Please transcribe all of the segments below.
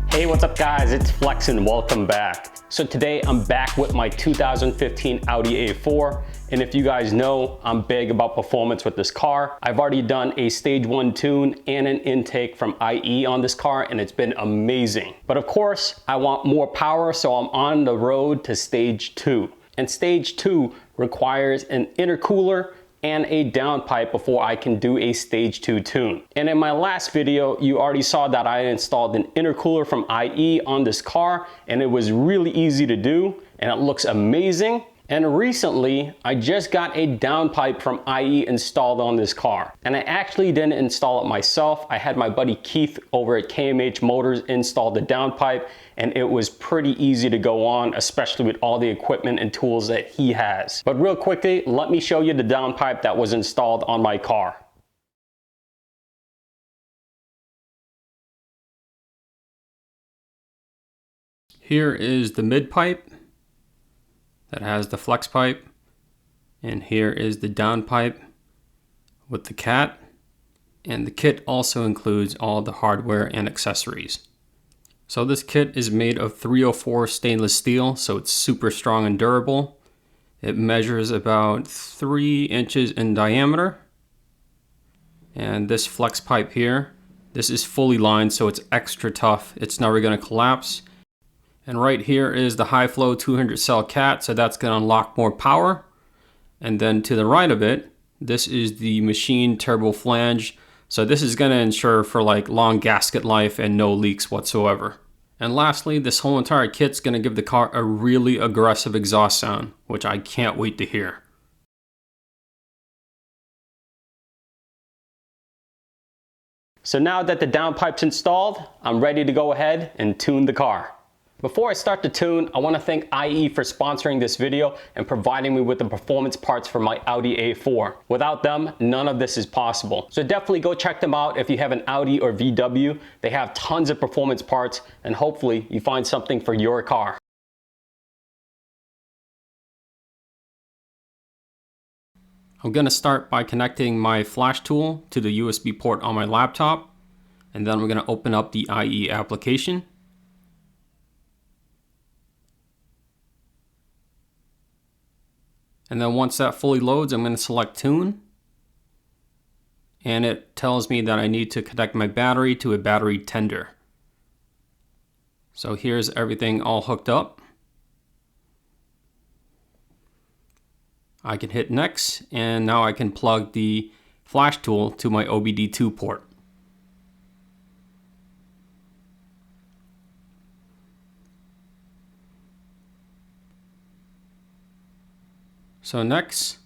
Hey, what's up guys? It's Flex and welcome back. So today I'm back with my 2015 Audi A4, and if you guys know, I'm big about performance with this car. I've already done a stage 1 tune and an intake from IE on this car, and it's been amazing. But of course, I want more power, so I'm on the road to stage 2. And stage 2 requires an intercooler and a downpipe before I can do a stage 2 tune. And in my last video, you already saw that I installed an intercooler from IE on this car, and it was really easy to do, and it looks amazing. And recently, I just got a downpipe from IE installed on this car. And I actually didn't install it myself. I had my buddy Keith over at KMH Motors install the downpipe, and it was pretty easy to go on, especially with all the equipment and tools that he has. But real quickly, let me show you the downpipe that was installed on my car. Here is the mid pipe that has the flex pipe, and here is the downpipe with the cat, and the kit also includes all the hardware and accessories. So this kit is made of 304 stainless steel, so it's super strong and durable. It measures about 3 inches in diameter, and this flex pipe here, this is fully lined, so it's extra tough. It's never going to collapse. And right here is the high flow 200 cell cat, so that's going to unlock more power. And then to the right of it, this is the machine turbo flange. So this is going to ensure for like long gasket life and no leaks whatsoever. And lastly, this whole entire kit's going to give the car a really aggressive exhaust sound, which I can't wait to hear. So now that the downpipe's installed, I'm ready to go ahead and tune the car. Before I start the tune, I want to thank IE for sponsoring this video and providing me with the performance parts for my Audi A4. Without them, none of this is possible. So definitely go check them out if you have an Audi or VW. They have tons of performance parts, and hopefully you find something for your car. I'm going to start by connecting my flash tool to the USB port on my laptop, and then we're going to open up the IE application. And then once that fully loads, I'm going to select Tune. And it tells me that I need to connect my battery to a battery tender. So here's everything all hooked up. I can hit Next, and now I can plug the flash tool to my OBD2 port. So next,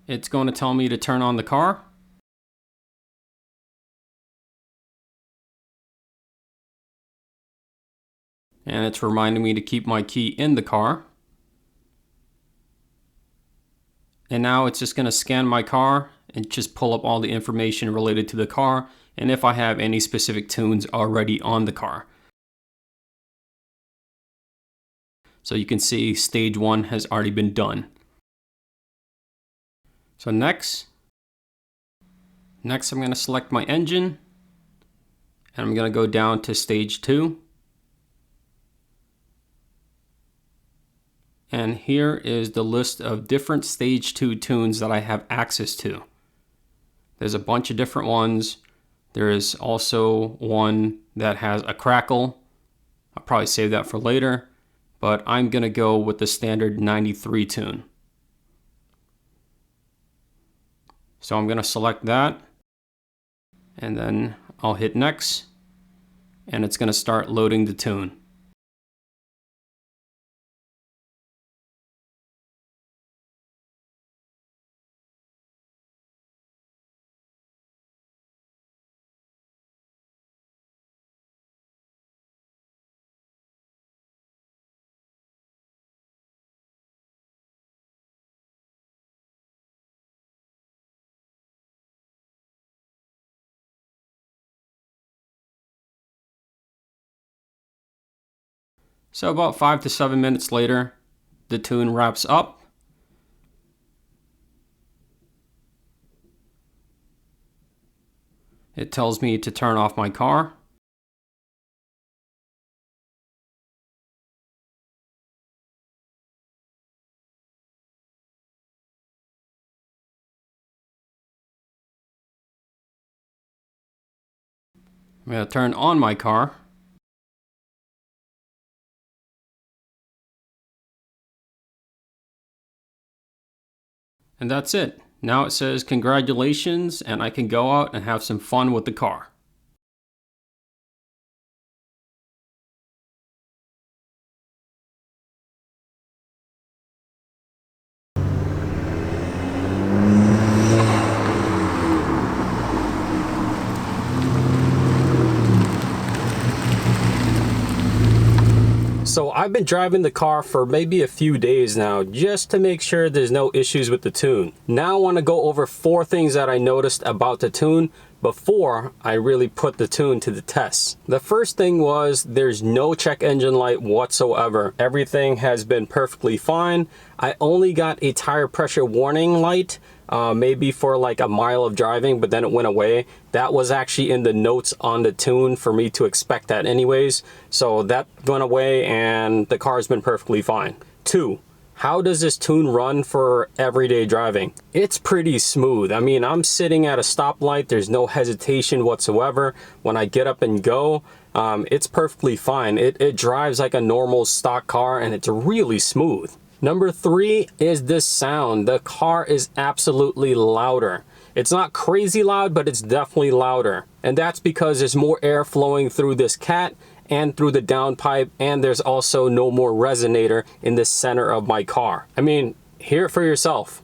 it's going to tell me to turn on the car. And it's reminding me to keep my key in the car. And now it's just going to scan my car and just pull up all the information related to the car, and if I have any specific tunes already on the car. So you can see stage 1 has already been done. So next I'm going to select my engine, and I'm going to go down to stage 2. And here is the list of different stage 2 tunes that I have access to. There's a bunch of different ones. There is also one that has a crackle. I'll probably save that for later, but I'm going to go with the standard 93 tune. So I'm going to select that, and then I'll hit Next, and it's going to start loading the tune. So about 5 to 7 minutes later, the tune wraps up. it tells me to turn off my car. I'm going to turn on my car. And that's it. Now it says congratulations, and I can go out and have some fun with the car. So I've been driving the car for maybe a few days now just to make sure there's no issues with the tune. Now I want to go over 4 things that I noticed about the tune before I really put the tune to the test. The first thing was there's no check engine light whatsoever. Everything has been perfectly fine. I only got a tire pressure warning light, maybe for like a mile of driving, but then it went away. That was actually in the notes on the tune for me to expect that anyways. So that went away and the car's been perfectly fine. 2. How does this tune run for everyday driving? It's pretty smooth. I mean, I'm sitting at a stoplight. There's no hesitation whatsoever. When I get up and go, it's perfectly fine. It drives like a normal stock car and it's really smooth. Number 3 is this sound. The car is absolutely louder. It's not crazy loud, but it's definitely louder. And that's because there's more air flowing through this cat and through the downpipe, and there's also no more resonator in the center of my car. I mean, hear it for yourself.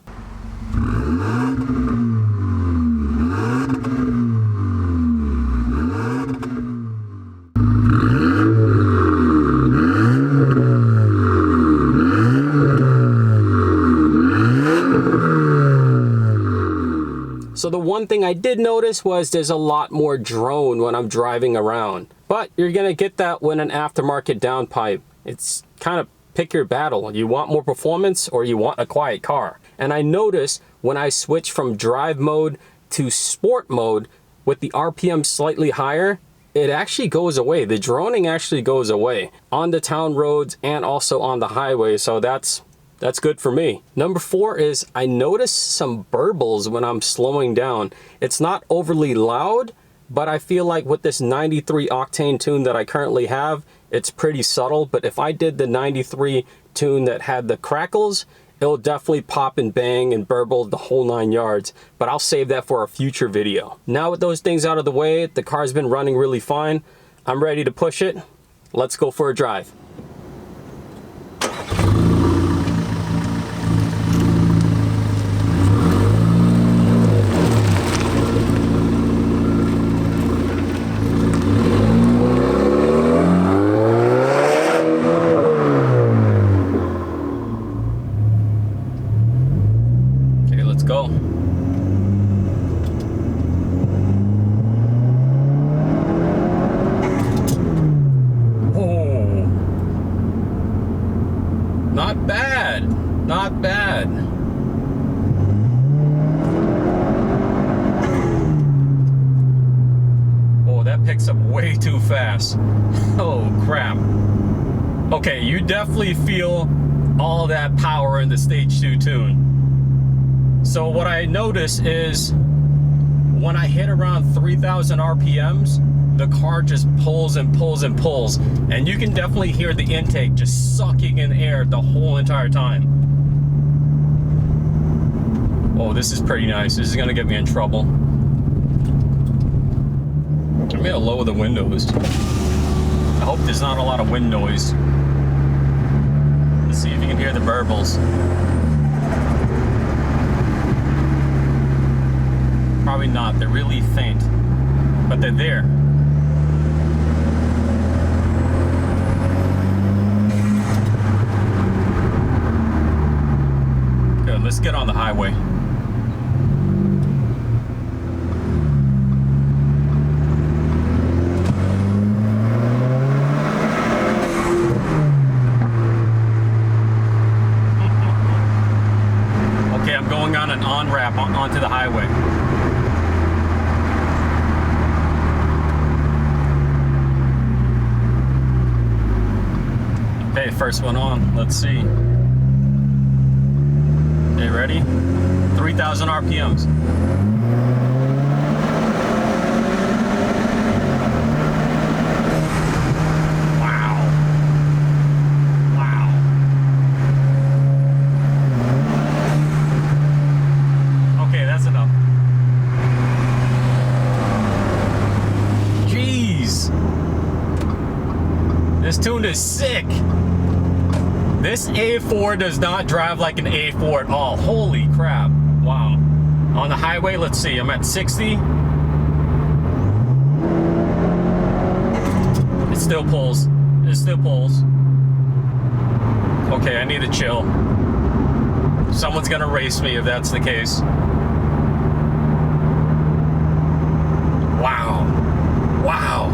So the one thing I did notice was there's a lot more drone when I'm driving around. But you're gonna get that with an aftermarket downpipe. It's kind of pick your battle. You want more performance or you want a quiet car. And I noticed when I switch from drive mode to sport mode with the RPM slightly higher, it actually goes away. The droning actually goes away on the town roads and also on the highway. So that's good for me. Number 4 is I notice some burbles when I'm slowing down. It's not overly loud, but I feel like with this 93 octane tune that I currently have, it's pretty subtle. But if I did the 93 tune that had the crackles, it'll definitely pop and bang and burble the whole 9 yards. But I'll save that for a future video. Now with those things out of the way, the car's been running really fine. I'm ready to push it. Let's go for a drive. Go. Oh, not bad, not bad. Oh, that picks up way too fast. Oh crap. Okay, you definitely feel all that power in the stage 2 tune. So what I notice is when I hit around 3,000 RPMs, the car just pulls and pulls and pulls. And you can definitely hear the intake just sucking in air the whole entire time. Oh, this is pretty nice. This is gonna get me in trouble. I'm gonna lower the windows. I hope there's not a lot of wind noise. Let's see if you can hear the burbles. Probably not, they're really faint, but they're there. Good, let's get on the highway. Okay, I'm going on an on-ramp onto the highway. Okay, first one on. Let's see. Okay, ready? 3,000 RPMs. Wow. Wow. Okay, that's enough. Jeez. This tune is sick. This A4 does not drive like an A4 at all. Holy crap. Wow. On the highway, let's see, I'm at 60. It still pulls. It still pulls. Okay, I need to chill. Someone's gonna race me if that's the case. Wow. Wow.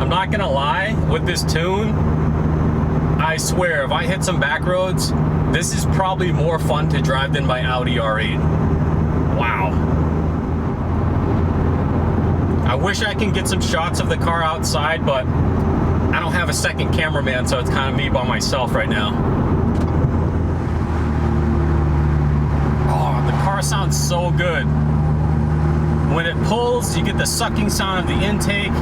I'm not gonna lie, with this tune, I swear, if I hit some back roads, this is probably more fun to drive than my Audi R8. Wow. I wish I can get some shots of the car outside, but I don't have a second cameraman, so it's kind of me by myself right now. Oh, the car sounds so good. When it pulls, you get the sucking sound of the intake.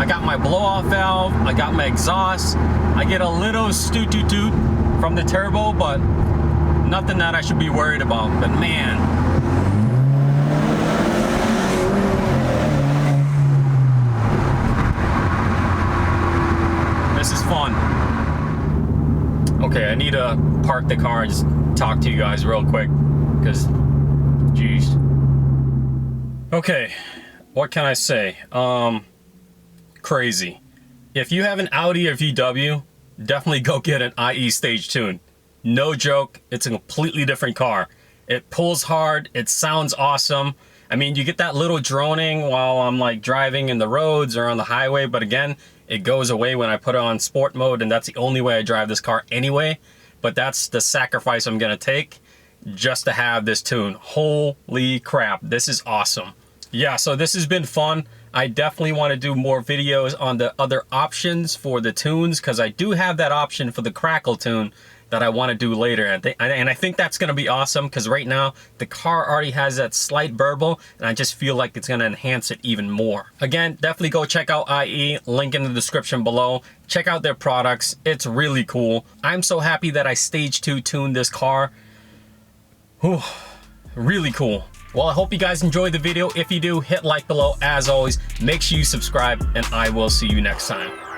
I got my blow-off valve, I got my exhaust. I get a little stoot-toot-toot from the turbo, but nothing that I should be worried about. But man, this is fun. Okay, I need to park the car and just talk to you guys real quick, because, geez. Okay, what can I say? Crazy. If you have an Audi or VW, definitely go get an IE stage tune. No joke, it's a completely different car. It pulls hard, it sounds awesome. I mean, you get that little droning while I'm like driving in the roads or on the highway, but again, it goes away when I put it on sport mode, and that's the only way I drive this car anyway. But that's the sacrifice I'm gonna take just to have this tune. Holy crap, this is awesome. Yeah, so this has been fun. I definitely want to do more videos on the other options for the tunes, because I do have that option for the crackle tune that I want to do later. And I think that's going to be awesome, because right now the car already has that slight burble, and I just feel like it's going to enhance it even more. Again, definitely go check out IE, link in the description below. Check out their products. It's really cool. I'm so happy that I stage 2 tuned this car. Whew, really cool. Well, I hope you guys enjoyed the video. If you do, hit like below. As always, make sure you subscribe, and I will see you next time.